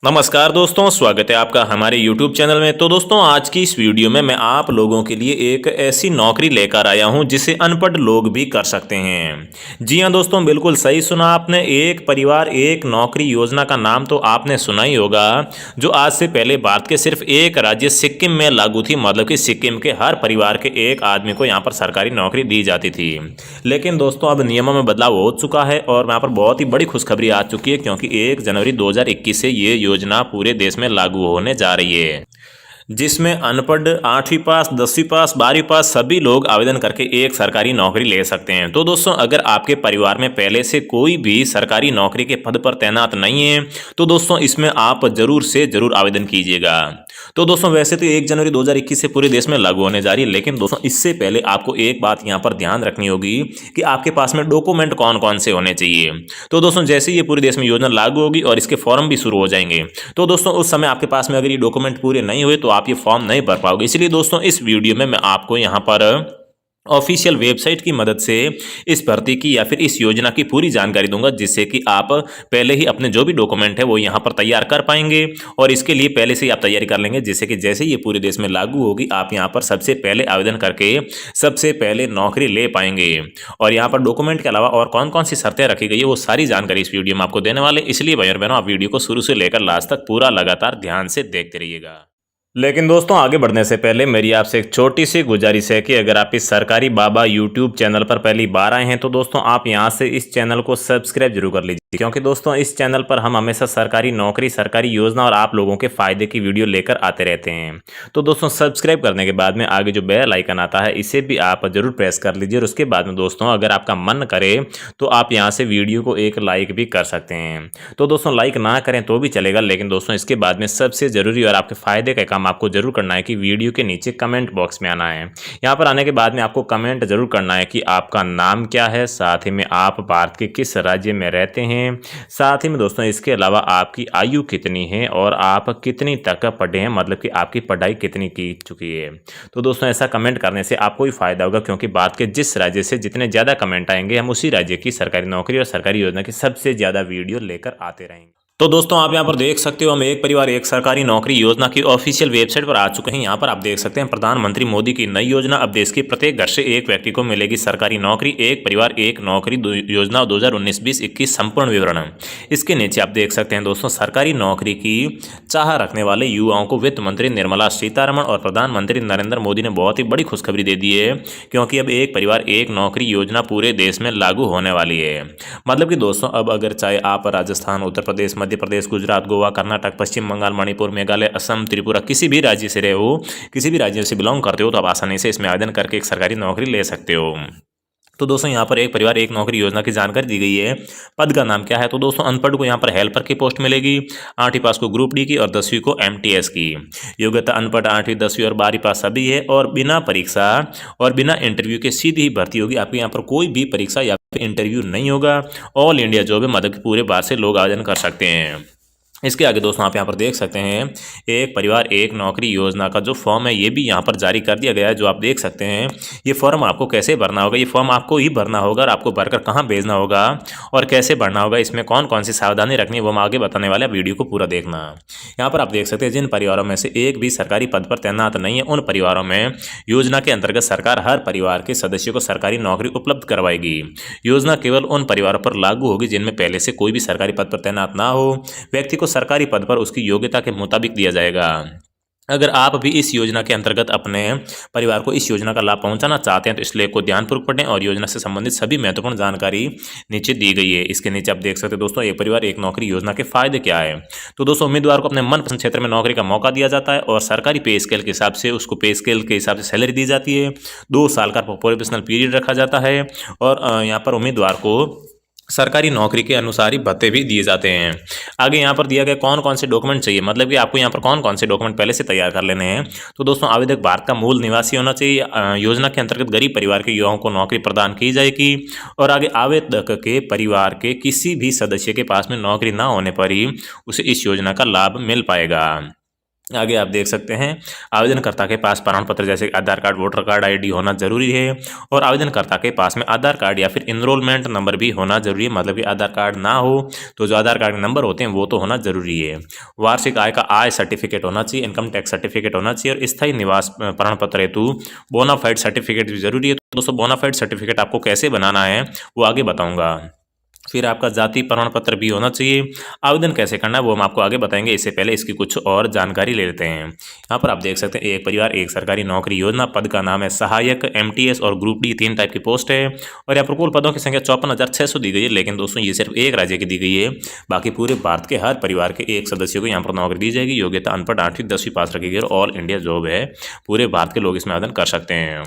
नमस्कार दोस्तों, स्वागत है आपका हमारे YouTube चैनल में। तो दोस्तों, आज की इस वीडियो में मैं आप लोगों के लिए एक ऐसी नौकरी लेकर आया हूं जिसे अनपढ़ लोग भी कर सकते हैं। जी हां दोस्तों, बिल्कुल सही सुना आपने। एक परिवार एक नौकरी योजना का नाम तो आपने सुना ही होगा, जो आज से पहले भारत के सिर्फ एक राज्य सिक्किम में लागू थी। मतलब कि सिक्किम के हर परिवार के एक आदमी को यहाँ पर सरकारी नौकरी दी जाती थी। लेकिन दोस्तों, अब नियमों में बदलाव हो चुका है और यहाँ पर बहुत ही बड़ी खुशखबरी आ चुकी है, क्योंकि 1 जनवरी 2021 से ये योजना पूरे देश में लागू होने जा रही है, जिसमें अनपढ़ 8वीं पास, 10वीं पास, 12वीं पास सभी लोग आवेदन करके एक सरकारी नौकरी ले सकते हैं। तो दोस्तों, अगर आपके परिवार में पहले से कोई भी सरकारी नौकरी के पद पर तैनात नहीं है, तो दोस्तों इसमें आप जरूर से जरूर आवेदन कीजिएगा। तो दोस्तों, वैसे तो 1 जनवरी 2021 से पूरे देश में लागू होने जा रही है, लेकिन दोस्तों इससे पहले आपको एक बात यहाँ पर ध्यान रखनी होगी कि आपके पास में डॉक्यूमेंट कौन कौन से होने चाहिए। तो दोस्तों, जैसे ये पूरे देश में योजना लागू होगी और इसके फॉर्म भी शुरू हो जाएंगे, तो दोस्तों उस समय आपके पास में अगर ये डॉक्यूमेंट पूरे नहीं हुए तो आप ये फॉर्म नहीं भर पाओगे। इसलिए दोस्तों, इस वीडियो में मैं आपको यहाँ पर ऑफिशियल वेबसाइट की मदद से इस भर्ती की या फिर इस योजना की पूरी जानकारी दूंगा, जिससे कि आप पहले ही अपने जो भी डॉक्यूमेंट है वो यहाँ पर तैयार कर पाएंगे। और इसके लिए पहले से ही आप तैयारी कर लेंगे, जिससे कि जैसे ये पूरे देश में लागू होगी आप यहाँ पर सबसे पहले आवेदन करके सबसे पहले नौकरी ले पाएंगे। और यहाँ पर डॉक्यूमेंट के अलावा और कौन कौन सी शर्तें रखी गई है वो सारी जानकारी इस वीडियो में आपको देने वाले। इसलिए भाई और बहनों, आप वीडियो को शुरू से लेकर लास्ट तक पूरा लगातार ध्यान से देखते रहिएगा। लेकिन दोस्तों, आगे बढ़ने से पहले मेरी आपसे एक छोटी सी गुजारिश है कि अगर आप इस सरकारी बाबा यूट्यूब चैनल पर पहली बार आए हैं तो दोस्तों आप यहां से इस चैनल को सब्सक्राइब जरूर कर लीजिए, क्योंकि दोस्तों इस चैनल पर हम हमेशा सरकारी नौकरी, सरकारी योजना और आप लोगों के फायदे की वीडियो लेकर आते रहते हैं। तो दोस्तों, सब्सक्राइब करने के बाद में आगे जो बेल आइकन आता है इसे भी आप जरूर प्रेस कर लीजिए। और उसके बाद में दोस्तों, अगर आपका मन करे तो आप यहाँ से वीडियो को एक लाइक भी कर सकते हैं। तो दोस्तों, लाइक ना करें तो भी चलेगा, लेकिन दोस्तों इसके बाद में सबसे जरूरी और आपके फायदे का काम आपको जरूर करना है कि वीडियो के नीचे कमेंट बॉक्स में आना है। यहाँ पर आने के बाद में आपको कमेंट जरूर करना है कि आपका नाम क्या है, साथ ही में आप भारत के किस राज्य में रहते हैं, साथ ही में दोस्तों इसके अलावा आपकी आयु कितनी है और आप कितनी तक पढ़े हैं, मतलब कि आपकी पढ़ाई कितनी की चुकी है। तो दोस्तों, ऐसा कमेंट करने से आपको ही फायदा होगा, क्योंकि भारत के जिस राज्य से जितने ज़्यादा कमेंट आएंगे हम उसी राज्य की सरकारी नौकरी और सरकारी योजना की सबसे ज़्यादा वीडियो लेकर आते रहेंगे। तो दोस्तों, आप यहाँ पर देख सकते हो हम एक परिवार एक सरकारी नौकरी योजना की ऑफिशियल वेबसाइट पर आ चुके हैं। यहाँ पर आप देख सकते हैं प्रधानमंत्री मोदी की नई योजना। अब देश के प्रत्येक घर से एक व्यक्ति को मिलेगी सरकारी नौकरी, एक परिवार एक नौकरी योजना 2019-2021 संपूर्ण विवरण। इसके नीचे आप देख सकते हैं दोस्तों, सरकारी नौकरी की चाह रखने वाले युवाओं को वित्त मंत्री निर्मला सीतारमण और प्रधानमंत्री नरेंद्र मोदी ने बहुत ही बड़ी खुशखबरी दे दी है, क्योंकि अब एक परिवार एक नौकरी योजना पूरे देश में लागू होने वाली है। मतलब कि दोस्तों, अब अगर चाहे आप राजस्थान, उत्तर प्रदेश, मध्य प्रदेश, गुजरात, गोवा, कर्नाटक, पश्चिम बंगाल, मणिपुर, मेघालय, असम, त्रिपुरा, किसी भी राज्य से रहे हो, किसी भी राज्य से बिलोंग करते हो, तो आप आसानी से इसमें आवेदन करके एक सरकारी नौकरी ले सकते हो। तो दोस्तों, यहाँ पर एक परिवार एक नौकरी योजना की जानकारी दी गई है। पद का नाम क्या है? तो दोस्तों, अनपढ़ को यहाँ पर हेल्पर की पोस्ट मिलेगी, 8वीं पास को ग्रुप डी की और 10वीं को MTS की। योग्यता अनपढ़ 8वीं, 10वीं और 12वीं पास सभी है, और बिना परीक्षा और बिना इंटरव्यू के सीधी ही भर्ती होगी। आपके यहाँ पर कोई भी परीक्षा या फिर इंटरव्यू नहीं होगा। ऑल इंडिया जॉब है, मतलब कि पूरे भारत से लोग आवेदन कर सकते हैं। इसके आगे दोस्तों, आप यहाँ पर देख सकते हैं एक परिवार एक नौकरी योजना का जो फॉर्म है ये भी यहाँ पर जारी कर दिया गया है, जो आप देख सकते हैं। ये फॉर्म आपको कैसे भरना होगा, ये फॉर्म आपको ही भरना होगा और आपको भरकर कहाँ भेजना होगा और कैसे भरना होगा, इसमें कौन कौन सी सावधानी रखनी है वो हम आगे बताने वाले हैं। वीडियो को पूरा देखना। यहाँ पर आप देख सकते हैं जिन परिवारों में से एक भी सरकारी पद पर तैनात नहीं है, उन परिवारों में योजना के अंतर्गत सरकार हर परिवार के सदस्यों को सरकारी नौकरी उपलब्ध करवाएगी। योजना केवल उन परिवारों पर लागू होगी जिनमें पहले से कोई भी सरकारी पद पर तैनात ना हो। व्यक्ति को सरकारी पद पर उसकी योग्यता के मुताबिक दिया जाएगा। अगर आप भी इस योजना के अंतर्गत अपने परिवार को इस योजना का लाभ पहुंचाना चाहते हैं तो इसलिए को ध्यानपूर्वक पढ़ें और योजना से संबंधित सभी महत्वपूर्ण जानकारी नीचे दी गई है। इसके नीचे आप देख सकते हैं दोस्तों, एक परिवार एक नौकरी योजना के फायदे क्या है। तो दोस्तों, उम्मीदवार को अपने मनपसंद क्षेत्र में नौकरी का मौका दिया जाता है और सरकारी पे स्केल के हिसाब से उसको पे स्केल के हिसाब से सैलरी दी जाती है। 2 साल का प्रोबेशनल पीरियड रखा जाता है और यहाँ पर उम्मीदवार को सरकारी नौकरी के अनुसार ही भत्ते भी दिए जाते हैं। आगे यहाँ पर दिया गया कौन कौन से डॉक्यूमेंट चाहिए, मतलब कि आपको यहाँ पर कौन कौन से डॉक्यूमेंट पहले से तैयार कर लेने हैं। तो दोस्तों, आवेदक भारत का मूल निवासी होना चाहिए। योजना के अंतर्गत गरीब परिवार के युवाओं को नौकरी प्रदान की जाएगी। और आगे आवेदक के परिवार के किसी भी सदस्य के पास में नौकरी ना होने पर ही उसे इस योजना का लाभ मिल पाएगा। आगे आप देख सकते हैं आवेदनकर्ता के पास प्रमाण पत्र जैसे आधार कार्ड, वोटर कार्ड, आईडी होना जरूरी है और आवेदनकर्ता के पास में आधार कार्ड या फिर इनरोलमेंट नंबर भी होना जरूरी है। मतलब कि आधार कार्ड ना हो तो जो आधार कार्ड के नंबर होते हैं वो तो होना जरूरी है। वार्षिक आय का आय सर्टिफिकेट होना चाहिए, इनकम टैक्स सर्टिफिकेट होना चाहिए और स्थायी निवास प्रमाण पत्र हेतु बोनाफाइड सर्टिफिकेट भी जरूरी है। तो दोस्तों बोनाफाइड सर्टिफिकेट आपको कैसे बनाना है वो आगे बताऊंगा। फिर आपका जाति प्रमाण पत्र भी होना चाहिए। आवेदन कैसे करना है वो हम आपको आगे बताएंगे, इससे पहले इसकी कुछ और जानकारी ले लेते हैं। यहाँ पर आप देख सकते हैं एक परिवार एक सरकारी नौकरी योजना, पद का नाम है सहायक, एमटीएस और ग्रुप डी, 3 टाइप की पोस्ट है और यहाँ पर कुल पदों की संख्या 54,600 दी गई है। लेकिन दोस्तों ये सिर्फ एक राज्य की दी गई है, बाकी पूरे भारत के हर परिवार के एक सदस्य को यहाँ पर नौकरी दी जाएगी। योग्यता अनपढ़ 8वीं 10वीं पास रखी गई और ऑल इंडिया जॉब है, पूरे भारत के लोग इसमें आवेदन कर सकते हैं।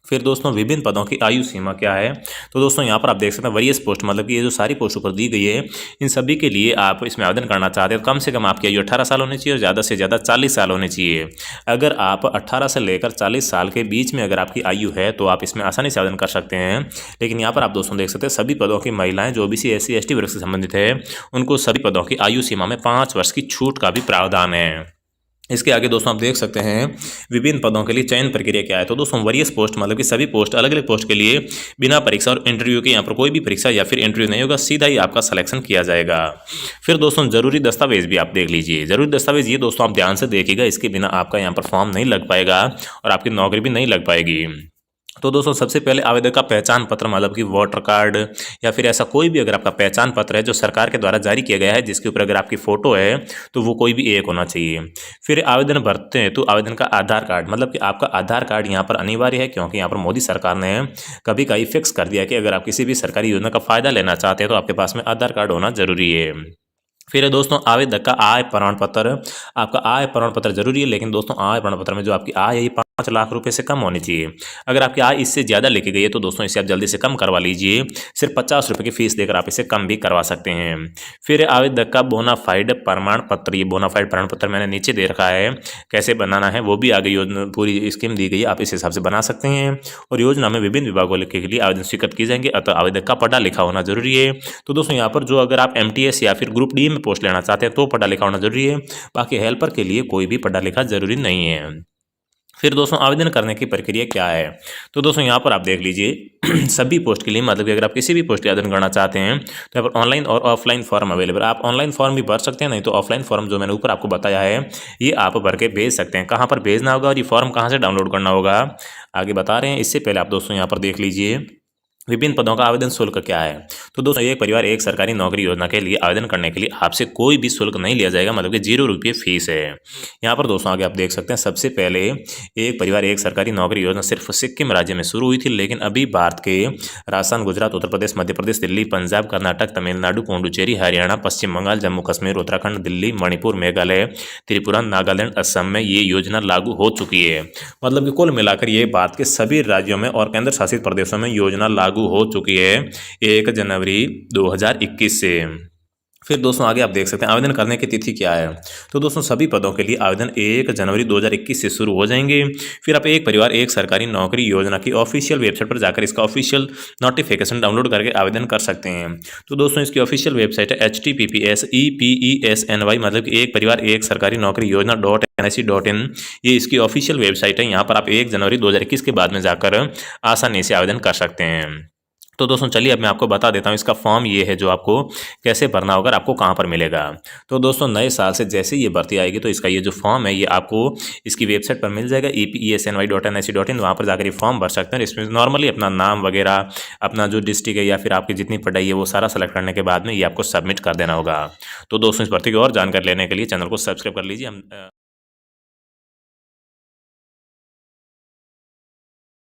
फिर दोस्तों विभिन्न पदों की आयु सीमा क्या है, तो दोस्तों यहाँ पर आप देख सकते हैं वरीयस पोस्ट, मतलब कि ये जो सारी पोस्ट ऊपर दी गई है इन सभी के लिए आप इसमें आवेदन करना चाहते हैं तो कम से कम आपकी आयु 18 साल होनी चाहिए और ज़्यादा से ज़्यादा 40 साल होनी चाहिए। अगर आप 18 से लेकर 40 साल के बीच में अगर आपकी आयु है तो आप इसमें आसानी से आवेदन कर सकते हैं। लेकिन यहाँ पर आप दोस्तों देख सकते हैं सभी पदों की महिलाएं जो ओबीसी, SC, ST वर्ग से संबंधित है उनको सभी पदों की आयु सीमा में 5 वर्ष की छूट का भी प्रावधान है। इसके आगे दोस्तों आप देख सकते हैं विभिन्न पदों के लिए चयन प्रक्रिया क्या है। तो दोस्तों वरीयस पोस्ट मतलब कि सभी पोस्ट अलग अलग पोस्ट के लिए बिना परीक्षा और इंटरव्यू के यहाँ पर कोई भी परीक्षा या फिर इंटरव्यू नहीं होगा, सीधा ही आपका सिलेक्शन किया जाएगा। फिर दोस्तों जरूरी दस्तावेज भी आप देख लीजिए। जरूरी दस्तावेज ये दोस्तों आप ध्यान से देखिएगा, इसके बिना आपका यहाँ पर फॉर्म नहीं लग पाएगा और आपकी नौकरी भी नहीं लग पाएगी। तो दोस्तों सबसे पहले आवेदक का पहचान पत्र मतलब कि वोटर कार्ड या फिर ऐसा कोई भी अगर आपका पहचान पत्र है जो सरकार के द्वारा जारी किया गया है जिसके ऊपर अगर आपकी फ़ोटो है तो वो कोई भी एक होना चाहिए। फिर आवेदन भरते हैं तो आवेदन का आधार कार्ड मतलब कि आपका आधार कार्ड यहाँ पर अनिवार्य है, क्योंकि यहाँ पर मोदी सरकार ने कभी कभी फिक्स कर दिया कि अगर आप किसी भी सरकारी योजना का फ़ायदा लेना चाहते हैं तो आपके पास में आधार कार्ड होना जरूरी है। फिर दोस्तों आवेदक का आय प्रमाण पत्र, आपका आय प्रमाण पत्र जरूरी है, लेकिन दोस्तों आय प्रमाण पत्र में जो आपकी आय है ये 5 लाख रुपए से कम होनी चाहिए। अगर आपकी आय इससे ज़्यादा लेके गई है तो दोस्तों इसे आप जल्दी से कम करवा लीजिए, सिर्फ 50 रुपये की फीस देकर आप इसे कम भी करवा सकते हैं। फिर आवेदक का बोनाफाइड प्रमाण पत्र, ये बोनाफाइड प्रमाण पत्र मैंने नीचे दे रखा है, कैसे बनाना है वो भी आगे योजना पूरी स्कीम दी गई है, आप इस हिसाब से बना सकते हैं। और योजना में विभिन्न विभागों के लिए आवेदन स्वीकृत किए जाएंगे, अतः आवेदक का पढ़ा लिखा होना जरूरी है। तो दोस्तों यहाँ पर जो अगर आप MTS या फिर ग्रुप डी में पोस्ट लेना चाहते हैं तो पढ़ा लिखा होना जरूरी है, बाकी हेल्पर के लिए कोई भी पढ़ा लिखा जरूरी नहीं है। फिर दोस्तों आवेदन करने की प्रक्रिया क्या है, तो दोस्तों यहाँ पर आप देख लीजिए सभी पोस्ट के लिए मतलब कि अगर आप किसी भी पोस्ट के आवेदन करना चाहते हैं तो यहाँ पर ऑनलाइन और ऑफलाइन फॉर्म अवेलेबल है। आप ऑनलाइन फॉर्म भी भर सकते हैं, नहीं तो ऑफलाइन फॉर्म जो मैंने ऊपर आपको बताया है ये आप भर के भेज सकते हैं। कहाँ पर भेजना होगा और ये फॉर्म कहाँ से डाउनलोड करना होगा आगे बता रहे हैं। इससे पहले आप दोस्तों यहाँ पर देख लीजिए विभिन्न पदों का आवेदन शुल्क क्या है। तो दोस्तों एक परिवार एक सरकारी नौकरी योजना के लिए आवेदन करने के लिए आपसे कोई भी शुल्क नहीं लिया जाएगा, मतलब कि 0 रुपये फीस है। यहाँ पर दोस्तों आगे आप देख सकते हैं सबसे पहले एक परिवार एक सरकारी नौकरी योजना सिर्फ सिक्किम राज्य में शुरू हुई थी, लेकिन अभी भारत के राजस्थान, गुजरात, उत्तर प्रदेश, मध्य प्रदेश, दिल्ली, पंजाब, कर्नाटक, तमिलनाडु, पुडुचेरी, हरियाणा, पश्चिम बंगाल, जम्मू कश्मीर, उत्तराखंड, दिल्ली, मणिपुर, मेघालय, त्रिपुरा, नागालैंड, असम में ये योजना लागू हो चुकी है। मतलब कि कुल मिलाकर ये भारत के सभी राज्यों में और केंद्र शासित प्रदेशों में योजना लागू हो चुकी है 1 जनवरी 2021 से। फिर दोस्तों आगे आप देख सकते हैं आवेदन करने की तिथि क्या है। तो दोस्तों सभी पदों के लिए आवेदन 1 जनवरी 2021 से शुरू हो जाएंगे। फिर आप एक परिवार एक सरकारी नौकरी योजना की ऑफिशियल वेबसाइट पर जाकर इसका ऑफिशियल नोटिफिकेशन डाउनलोड करके आवेदन कर सकते हैं। तो दोस्तों इसकी ऑफिशियल वेबसाइट है https://EPESNY मतलब कि एक परिवार एक सरकारी नौकरी योजना .NIC.in, ये इसकी ऑफिशियल वेबसाइट है। यहाँ पर आप 1 जनवरी 2021 के बाद में जाकर आसानी से आवेदन कर सकते हैं। तो दोस्तों चलिए अब मैं आपको बता देता हूँ इसका फॉर्म ये है जो आपको कैसे भरना होगा, आपको कहाँ पर मिलेगा। तो दोस्तों नए साल से जैसे ये भर्ती आएगी तो इसका ये जो फॉर्म है ये आपको इसकी वेबसाइट पर मिल जाएगा EPESNY.NIC.in, वहाँ पर जाकर ये फॉर्म भर सकते हैं। इसमें नॉर्मली अपना नाम वगैरह, अपना जो डिस्ट्रिक्ट है या फिर आपकी जितनी पढ़ाई है वो सारा सेलेक्ट करने के बाद में ये आपको सबमिट कर देना होगा। तो दोस्तों इस भर्ती की और जानकारी लेने के लिए चैनल को सब्सक्राइब कर लीजिए। हम